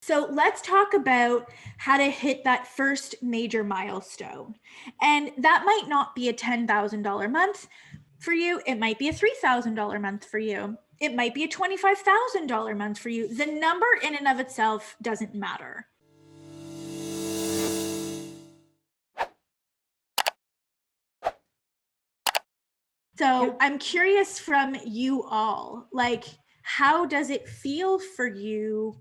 So let's talk about how to hit that first major milestone. And that might not be a $10,000 month for you. It might be a $3,000 month for you. It might be a $25,000 month for you. The number in and of itself doesn't matter. So I'm curious from you all, like, how does it feel for you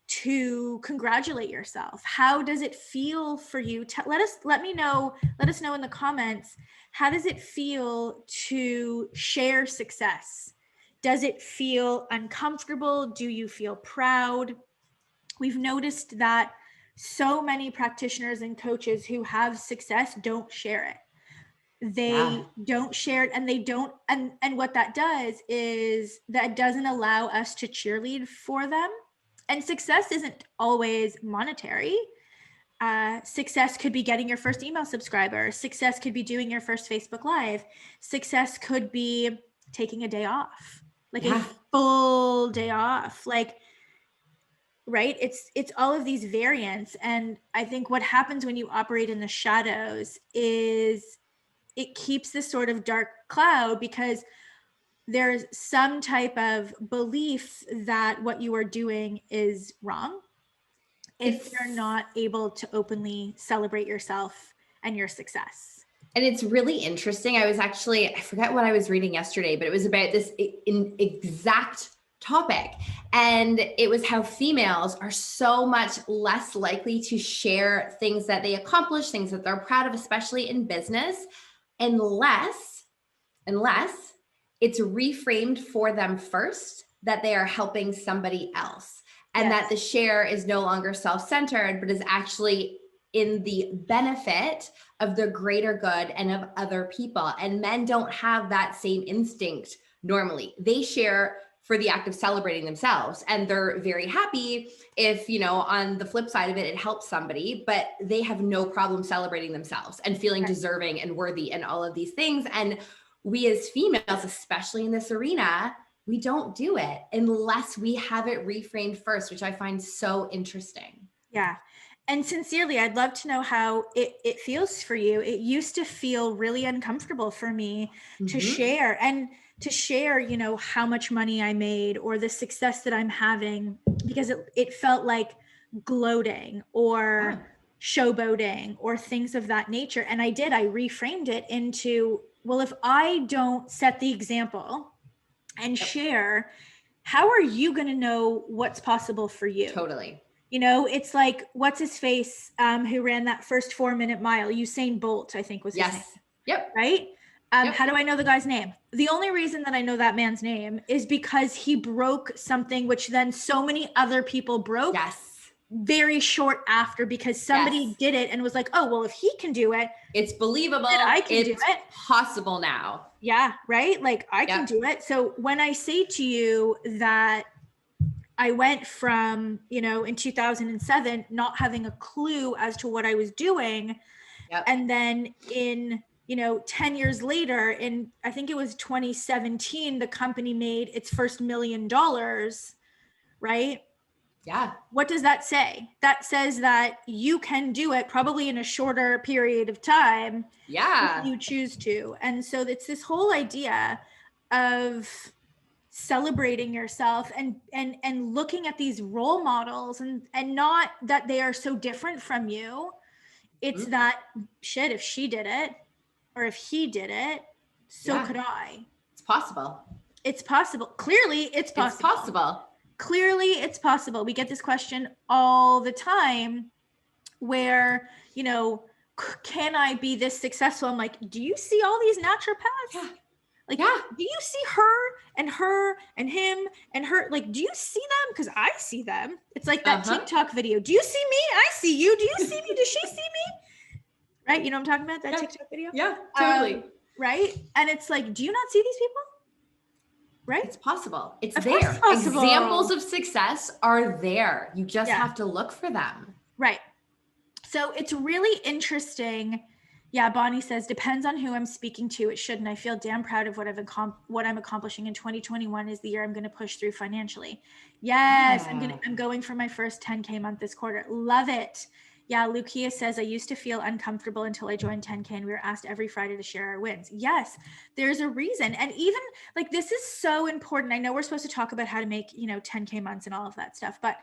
to congratulate yourself? How does it feel for you? Let us know in the comments. How does it feel to share success? Does it feel uncomfortable? Do you feel proud? We've noticed that so many practitioners and coaches who have success don't share it. They don't share it, and they don't, and what that does is that doesn't allow us to cheerlead for them. And success isn't always monetary. Success could be getting your first email subscriber. Success could be doing your first Facebook Live. Success could be taking a day off, like a full day off, like, right? It's all of these variants. And I think what happens when you operate in the shadows is it keeps this sort of dark cloud, because there's some type of belief that what you are doing is wrong if you're not able to openly celebrate yourself and your success. And it's really interesting. I forgot what I was reading yesterday, but it was about this exact topic. And it was how females are so much less likely to share things that they accomplish, things that they're proud of, especially in business, unless it's reframed for them first that they are helping somebody else, and that the share is no longer self-centered, but is actually in the benefit of the greater good and of other people. And men don't have that same instinct normally. They share for the act of celebrating themselves, and they're very happy if, on the flip side of it, it helps somebody, but they have no problem celebrating themselves and feeling deserving and worthy and all of these things. And we as females, especially in this arena, we don't do it unless we have it reframed first, which I find so interesting. Yeah. And sincerely, I'd love to know how it feels for you. It used to feel really uncomfortable for me to share, and to share, how much money I made or the success that I'm having, because it felt like gloating or showboating or things of that nature. And I reframed it into, well, if I don't set the example and share, how are you going to know what's possible for you? Totally. It's like, what's his face, who ran that first 4-minute mile? Usain Bolt, I think was his name. Yep. Right? How do I know the guy's name? The only reason that I know that man's name is because he broke something which then so many other people broke very short after, because somebody did it and was like, oh, well, if he can do it, it's believable. I can do it. Possible now. Yeah, right? Like, I can do it. So when I say to you that I went from, in 2007, not having a clue as to what I was doing. And then in, 10 years later, I think it was 2017, the company made its first $1 million, right? Yeah. What does that say? That says that you can do it probably in a shorter period of time. Yeah. If you choose to. And so it's this whole idea of celebrating yourself and looking at these role models, and not that they are so different from you. It's that, shit, if she did it or if he did it, so could I. It's possible. It's possible. Clearly it's possible. It's possible. Clearly it's possible. We get this question all the time where, can I be this successful? I'm like, do you see all these naturopaths? Yeah. Like, do you see her and him and her? Like, do you see them? Because I see them. It's like that TikTok video. Do you see me? I see you. Do you see me? Does she see me? Right? You know what I'm talking about? That TikTok video? Yeah, totally. Right? And it's like, do you not see these people? Right? It's possible. It's of there. It's possible. Examples of success are there. You just have to look for them. Right. So it's really interesting Yeah, Bonnie says, depends on who I'm speaking to. It shouldn't. I feel damn proud of what I'm accomplishing in 2021 is the year I'm going to push through financially. Yes, Yeah. I'm going for my first 10K month this quarter. Love it. Yeah, Lucia says, I used to feel uncomfortable until I joined 10K and we were asked every Friday to share our wins. Yes, there's a reason. And even like, this is so important. I know we're supposed to talk about how to make, 10K months and all of that stuff, but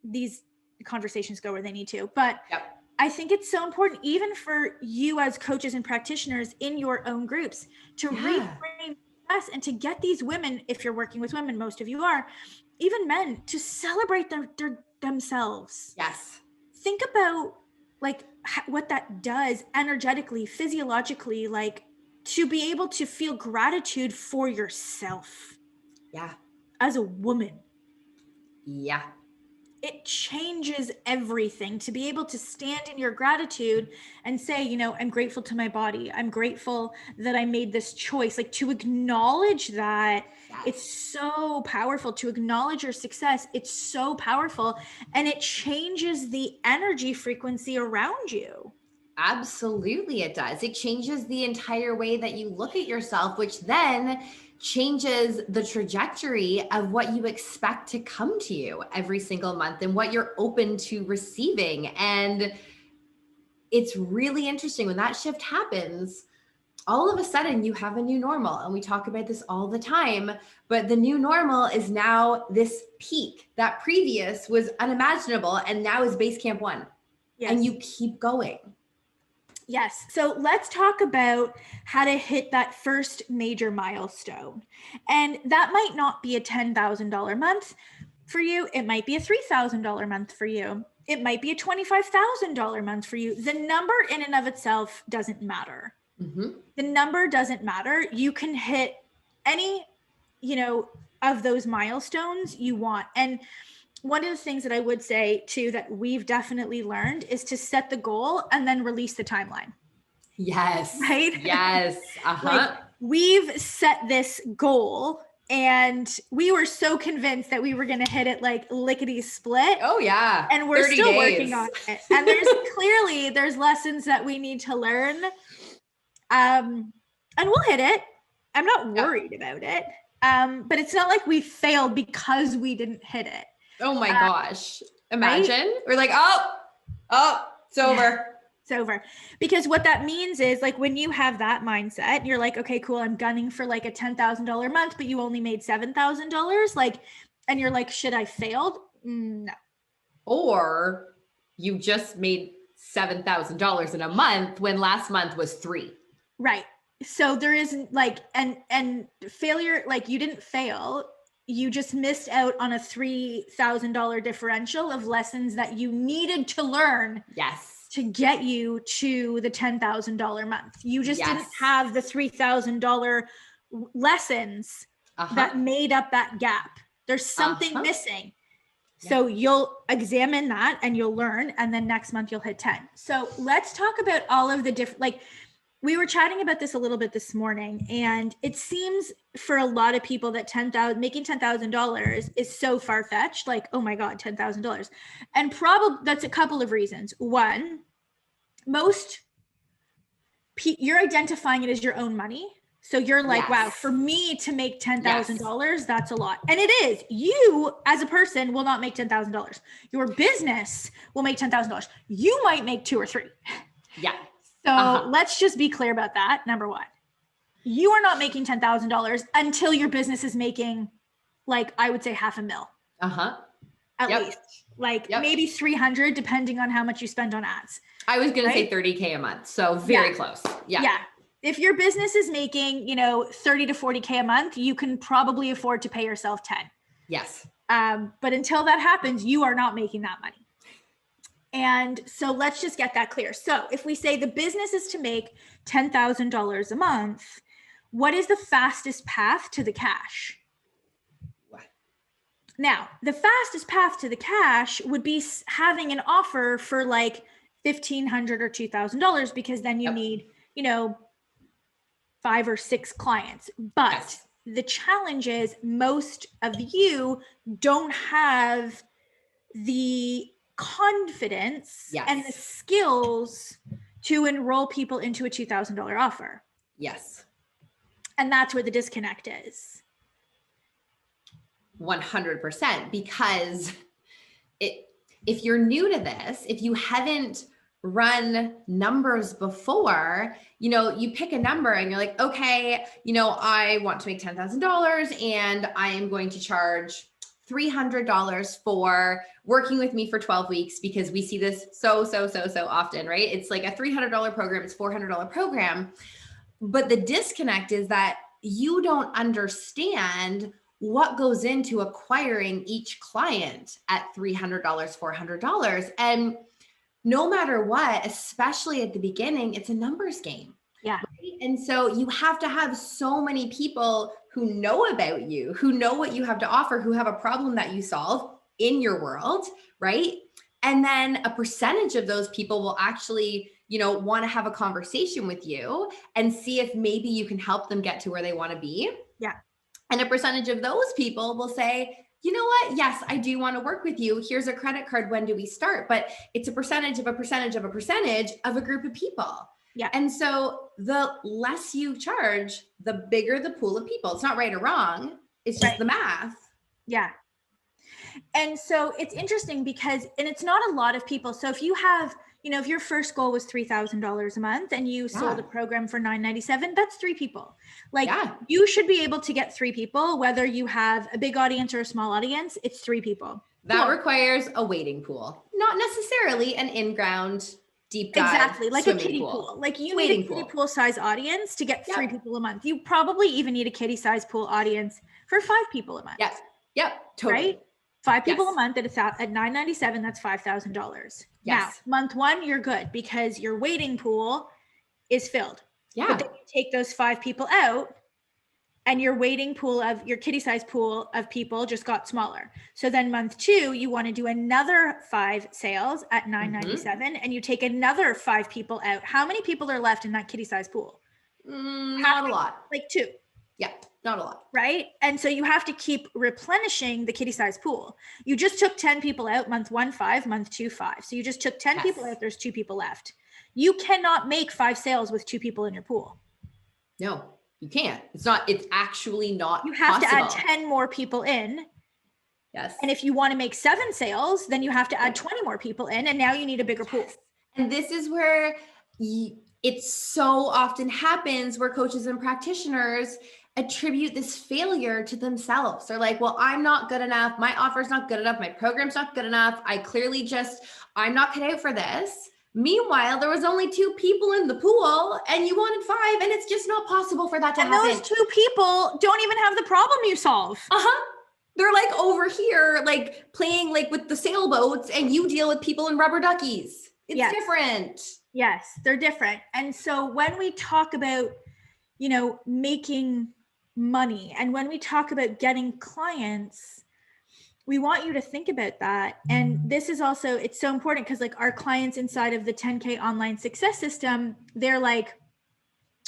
these conversations go where they need to. But Yep. I think it's so important, even for you as coaches and practitioners in your own groups, to reframe us and to get these women, if you're working with women, most of you are, even men, to celebrate themselves. Yes. Think about like what that does energetically, physiologically, like to be able to feel gratitude for yourself. Yeah. As a woman. Yeah. It changes everything to be able to stand in your gratitude and say, I'm grateful to my body. I'm grateful that I made this choice. Like, to acknowledge that, Yes. It's so powerful. To acknowledge your success, it's so powerful. And it changes the energy frequency around you. Absolutely, it does. It changes the entire way that you look at yourself, which then changes the trajectory of what you expect to come to you every single month and what you're open to receiving. And it's really interesting when that shift happens. All of a sudden you have a new normal, and we talk about this all the time, but the new normal is now this peak that previous was unimaginable and now is base camp 1. Yes. And you keep going. Yes. So let's talk about how to hit that first major milestone. And that might not be a $10,000 month for you. It might be a $3,000 month for you. It might be a $25,000 month for you. The number in and of itself doesn't matter. Mm-hmm. The number doesn't matter. You can hit any, of those milestones you want. And one of the things that I would say too, that we've definitely learned, is to set the goal and then release the timeline. Yes. Right? Yes. Uh-huh. Like, we've set this goal and we were so convinced that we were going to hit it like lickety split. Oh yeah. And we're still working on it. And there's lessons that we need to learn. And we'll hit it. I'm not worried about it. But it's not like we failed because we didn't hit it. Oh my gosh. Imagine. Right? We're like, oh, it's over. It's over. Because what that means is, like, when you have that mindset, you're like, okay, cool, I'm gunning for like a $10,000 month, but you only made $7,000. Like, and you're like, shit, I failed? No. Or you just made $7,000 in a month when last month was 3. Right. So there isn't like, and failure, like, you didn't fail. You just missed out on a $3,000 differential of lessons that you needed to learn. Yes. To get you to the $10,000 month. You just didn't have the $3,000 lessons that made up that gap. There's something missing. So you'll examine that and you'll learn, and then next month you'll hit 10. So let's talk about all of the different, like, we were chatting about this a little bit this morning, and it seems for a lot of people that making $10,000 is so far-fetched. Like, oh my God, $10,000. And probably that's a couple of reasons. One, you're identifying it as your own money. So you're like, wow, for me to make $10,000, that's a lot. And it is. You as a person will not make $10,000. Your business will make $10,000. You might make 2 or 3. Yeah. So let's just be clear about that. Number one, you are not making $10,000 until your business is making, like, I would say $500,000. At least. Like maybe 300, depending on how much you spend on ads. I was going to say 30K a month. So very close. Yeah. If your business is making, 30 to 40K a month, you can probably afford to pay yourself 10. Yes. But until that happens, you are not making that money. And so let's just get that clear. So if we say the business is to make $10,000 a month, what is the fastest path to the cash? What? Now, the fastest path to the cash would be having an offer for like $1,500 or $2,000, because then you need, 5 or 6 clients. But the challenge is most of you don't have the confidence and the skills to enroll people into a $2,000 offer. Yes. And that's where the disconnect is. 100%. Because if you're new to this, if you haven't run numbers before, you pick a number and you're like, okay, I want to make $10,000 and I am going to charge $300 for working with me for 12 weeks, because we see this so often, right? It's like a $300 program, it's $400 program. But the disconnect is that you don't understand what goes into acquiring each client at $300, $400. And no matter what, especially at the beginning, it's a numbers game. Yeah. Right? And so you have to have so many people who know about you, who know what you have to offer, who have a problem that you solve in your world, right? And then a percentage of those people will actually, want to have a conversation with you and see if maybe you can help them get to where they want to be. Yeah. And a percentage of those people will say, you know what? Yes, I do want to work with you. Here's a credit card. When do we start? But it's a percentage of a percentage of a percentage of a group of people. Yeah. And so the less you charge, the bigger the pool of people. It's not right or wrong. It's just the math. Yeah. And so it's interesting because, and it's not a lot of people. So if you have, if your first goal was $3,000 a month and you sold a program for $997, that's 3 people. Like you should be able to get 3 people, whether you have a big audience or a small audience, it's 3 people. That requires a waiting pool, not necessarily an in-ground deep dive. Exactly. Like a kiddie pool. Like you need a kiddie pool size audience to get 3 people a month. You probably even need a kiddie size pool audience for 5 people a month. Yep. Totally. Right? 5 people a month at $997, that's $5,000. Yes. Now, month 1, you're good because your waiting pool is filled. Yeah. But then you take those 5 people out and your waiting pool of your kiddie size pool of people just got smaller. So then month 2, you want to do another 5 sales at $997 and you take another 5 people out. How many people are left in that kiddie size pool? Not a lot. Like 2. Yeah, not a lot. Right? And so you have to keep replenishing the kiddie size pool. You just took 10 people out, month 1, 5, month 2, 5. So you just took 10 people out, there's 2 people left. You cannot make 5 sales with 2 people in your pool. No, you can't. It's actually not You have possible. to add 10 more people in. Yes. And if you want to make 7 sales, then you have to add 20 more people in, and now you need a bigger pool. And this is where it so often happens where coaches and practitioners attribute this failure to themselves. They're like, well, I'm not good enough. My offer's not good enough. My program's not good enough. I'm not cut out for this. Meanwhile, there was only 2 people in the pool and you wanted 5, and it's just not possible for that to happen. And those 2 people don't even have the problem you solve. They're like over here, like playing like with the sailboats, and you deal with people in rubber duckies. It's different. Yes, they're different. And so when we talk about, making money and when we talk about getting clients, we want you to think about that. And this is also, it's so important because like our clients inside of the 10K online success system, they're like,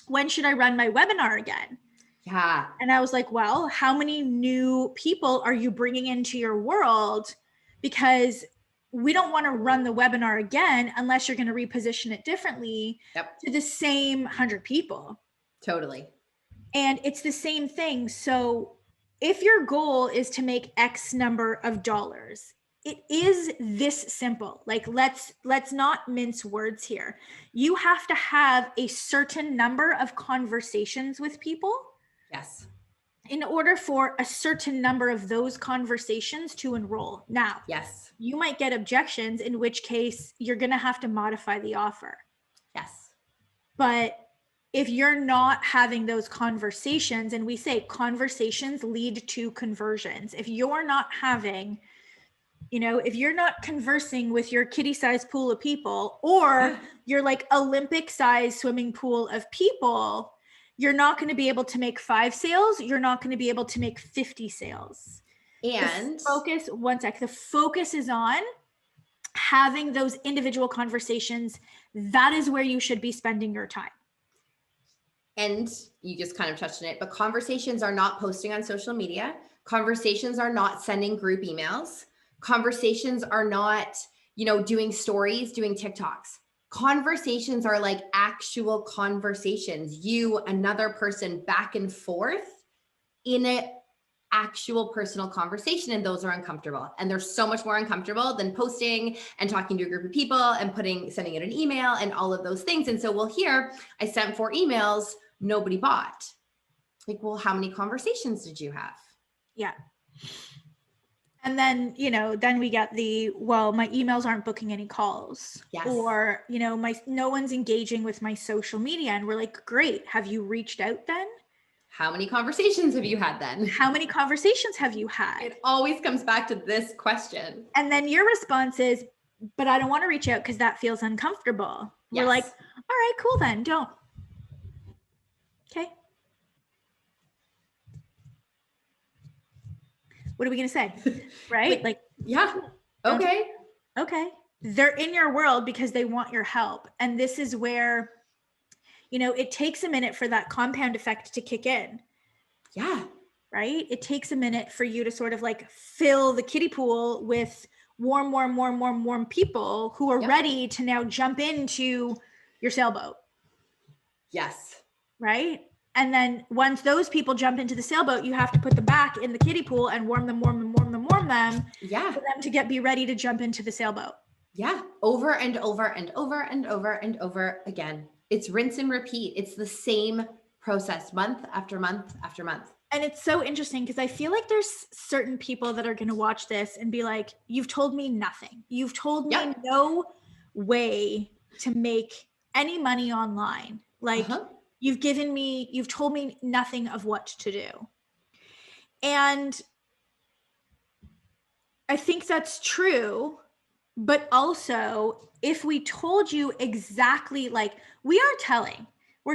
when should I run my webinar again? Yeah. And I was like, well, how many new people are you bringing into your world? Because we don't want to run the webinar again unless you're going to reposition it differently to the same 100 people. Totally. And it's the same thing. So if your goal is to make X number of dollars, it is this simple. Like, let's not mince words here. You have to have a certain number of conversations with people. Yes. In order for a certain number of those conversations to enroll. Now, you might get objections, in which case you're going to have to modify the offer. Yes. But if you're not having those conversations, and we say conversations lead to conversions, if you're not having, if you're not conversing with your kiddie size pool of people, or your like Olympic size swimming pool of people, you're not going to be able to make 5 sales. You're not going to be able to make 50 sales. And the focus is on having those individual conversations. That is where you should be spending your time. And you just kind of touched on it, but conversations are not posting on social media. Conversations are not sending group emails. Conversations are not, doing stories, doing TikToks. Conversations are like actual conversations. You, another person, back and forth in an actual personal conversation, and those are uncomfortable. And they're so much more uncomfortable than posting and talking to a group of people and sending it an email and all of those things. And so we'll hear, I sent 4 emails, nobody bought. Like, well, how many conversations did you have? Yeah. And then, then we get well, my emails aren't booking any calls. Yes. Or, no one's engaging with my social media. And we're like, great. Have you reached out then? How many conversations have you had then? How many conversations have you had? It always comes back to this question. And then your response is, but I don't want to reach out because that feels uncomfortable. Yes. We're like, all right, cool then, don't. Okay. What are we going to say? Right? Like, yeah. Okay. Okay. They're in your world because they want your help. And this is where, it takes a minute for that compound effect to kick in. Yeah. Right? It takes a minute for you to sort of like fill the kiddie pool with warm people who are ready to now jump into your sailboat. Yes. Right? And then once those people jump into the sailboat, you have to put them back in the kiddie pool and warm them. Yeah. For them to be ready to jump into the sailboat. Yeah. Over and over and over and over and over again. It's rinse and repeat. It's the same process month after month after month. And it's so interesting because I feel like there's certain people that are going to watch this and be like, you've told me nothing. You've told me no way to make any money online. Like you've told me nothing of what to do. And I think that's true. But also, if we told you exactly, like we're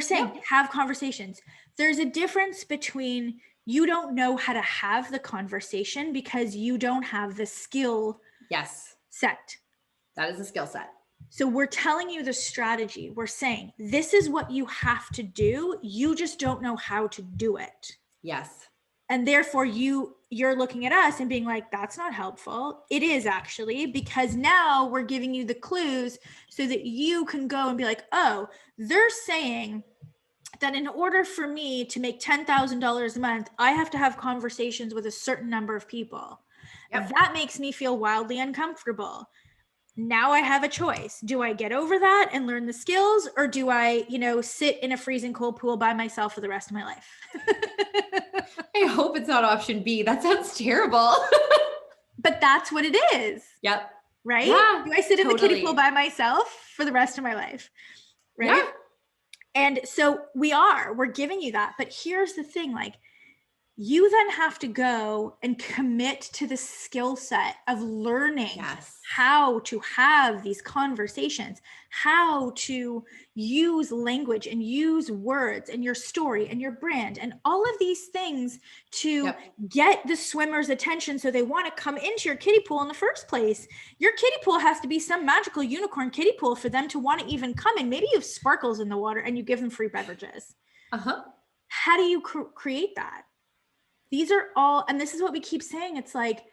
saying, have conversations. There's a difference between you don't know how to have the conversation because you don't have the skill set. That is a skill set. So we're telling you the strategy. We're saying, this is what you have to do. You just don't know how to do it. Yes. And therefore you're looking at us and being like, that's not helpful. It is actually, because now we're giving you the clues so that you can go and be like, oh, they're saying that in order for me to make $10,000 a month, I have to have conversations with a certain number of people. That makes me feel wildly uncomfortable. Now I have a choice. Do I get over that and learn the skills, or do I, sit in a freezing cold pool by myself for the rest of my life? I hope it's not option B. That sounds terrible. But that's what it is. Yep. Right? Yeah, do I sit in the kiddie pool by myself for the rest of my life? Right? Yeah. And so we're giving you that. But here's the thing, like, you then have to go and commit to the skill set of learning how to have these conversations, how to use language and use words and your story and your brand and all of these things to get the swimmer's attention so they want to come into your kiddie pool in the first place. Your kiddie pool has to be some magical unicorn kiddie pool for them to want to even come in. Maybe you have sparkles in the water and you give them free beverages. How do you create that? These are all, and this is what we keep saying. It's like,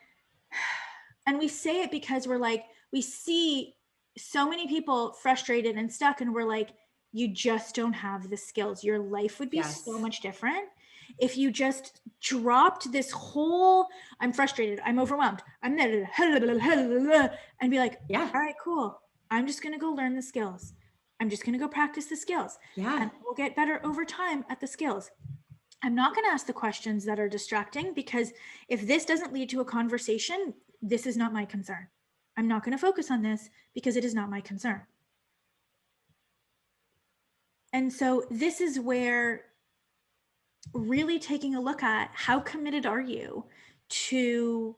and we say it because we're like, we see so many people frustrated and stuck, and we're like, you just don't have the skills. Your life would be so much different if you just dropped this whole, I'm frustrated, I'm overwhelmed, I'm and be like, all right, cool. I'm just going to go learn the skills. I'm just going to go practice the skills. And we'll get better over time at the skills. I'm not going to ask the questions that are distracting, because if this doesn't lead to a conversation, this is not my concern. I'm not going to focus on this because it is not my concern. And so this is where really taking a look at how committed are you to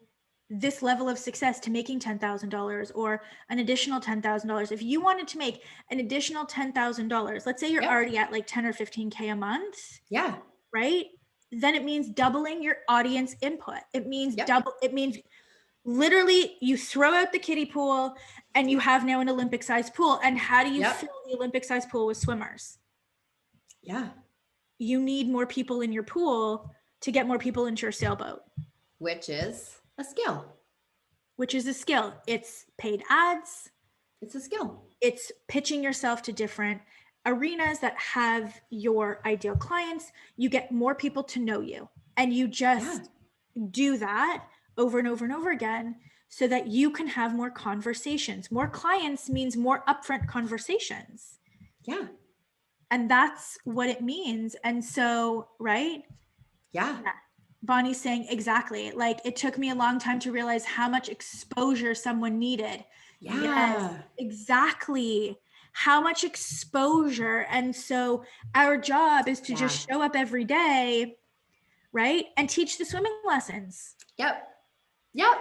this level of success, to making $10,000 or an additional $10,000. If you wanted to make an additional $10,000, let's say you're already at like 10 or 15K a month. Right? Then it means doubling your audience input. It means it means literally you throw out the kiddie pool and you have now an Olympic sized pool. And how do you fill the Olympic sized pool with swimmers? You need more people in your pool to get more people into your sailboat. Which is a skill. It's paid ads. It's a skill. It's pitching yourself to different arenas that have your ideal clients. You get more people to know you, and you just do that over and over and over again so that you can have more conversations. More clients means more upfront conversations. Yeah. And that's what it means. And so, right? Yeah. Bonnie's saying exactly. Like, it took me a long time to realize how much exposure someone needed. Yeah. Yes, exactly. How much exposure. And so our job is to just show up every day, right? And teach the swimming lessons. Yep.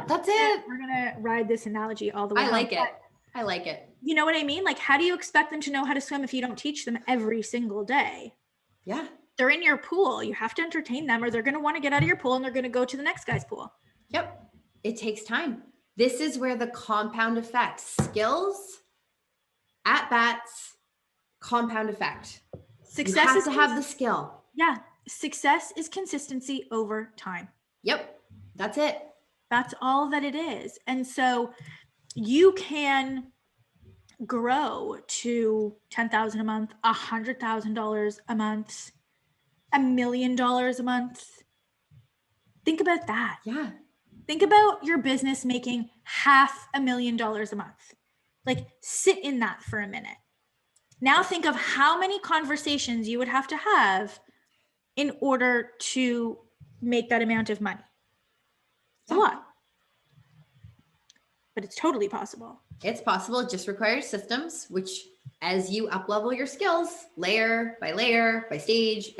That's it. We're going to ride this analogy all the way. I like it. I like it. You know what I mean? Like, how do you expect them to know how to swim if you don't teach them every single day? Yeah. They're in your pool. You have to entertain them, or they're going to want to get out of your pool and they're going to go to the next guy's pool. Yep. It takes time. This is where the compound effect, skills, at bats, compound effect. Success you have is to have the skill. Yeah. Success is consistency over time. Yep. That's it. That's all that it is. And so you can grow to $10,000 a month, $100,000 a month, $1 million a month. Think about that. Yeah. Think about your business making $500,000 a month. Like, sit in that for a minute. Now think of how many conversations you would have to have in order to make that amount of money. It's a lot. But it's totally possible. It's possible. It just requires systems, which as you up level your skills, layer by layer, by stage,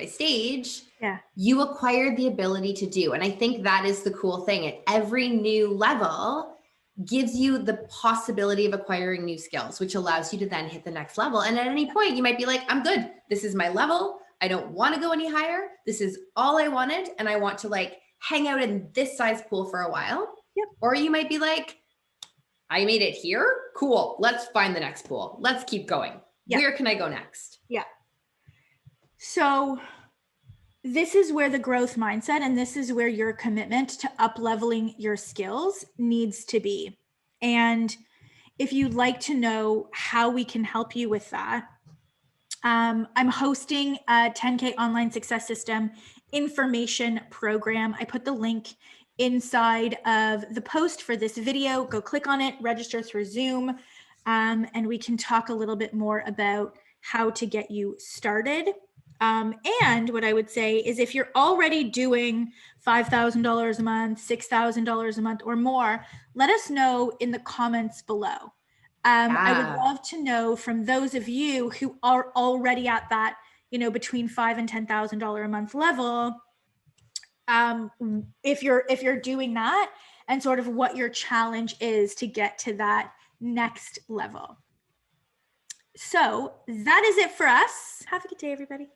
you acquire the ability to do. And I think that is the cool thing. At every new level gives you the possibility of acquiring new skills, which allows you to then hit the next level. And at any point you might be like, I'm good. This is my level. I don't want to go any higher. This is all I wanted. And I want to like hang out in this size pool for a while. Yep. Or you might be like, I made it here. Cool. Let's find the next pool. Let's keep going. Yep. Where can I go next? Yeah. So this is where the growth mindset, and this is where your commitment to up leveling your skills needs to be. And if you'd like to know how we can help you with that, I'm hosting a 10K online success system information program. I put the link inside of the post for this video. Go click on it, register through Zoom, and we can talk a little bit more about how to get you started. And what I would say is, if you're already doing $5,000 a month, $6,000 a month or more, let us know in the comments below. I would love to know from those of you who are already at that, between $5,000 and $10,000 a month level, if you're doing that, and sort of what your challenge is to get to that next level. So that is it for us. Have a good day, everybody.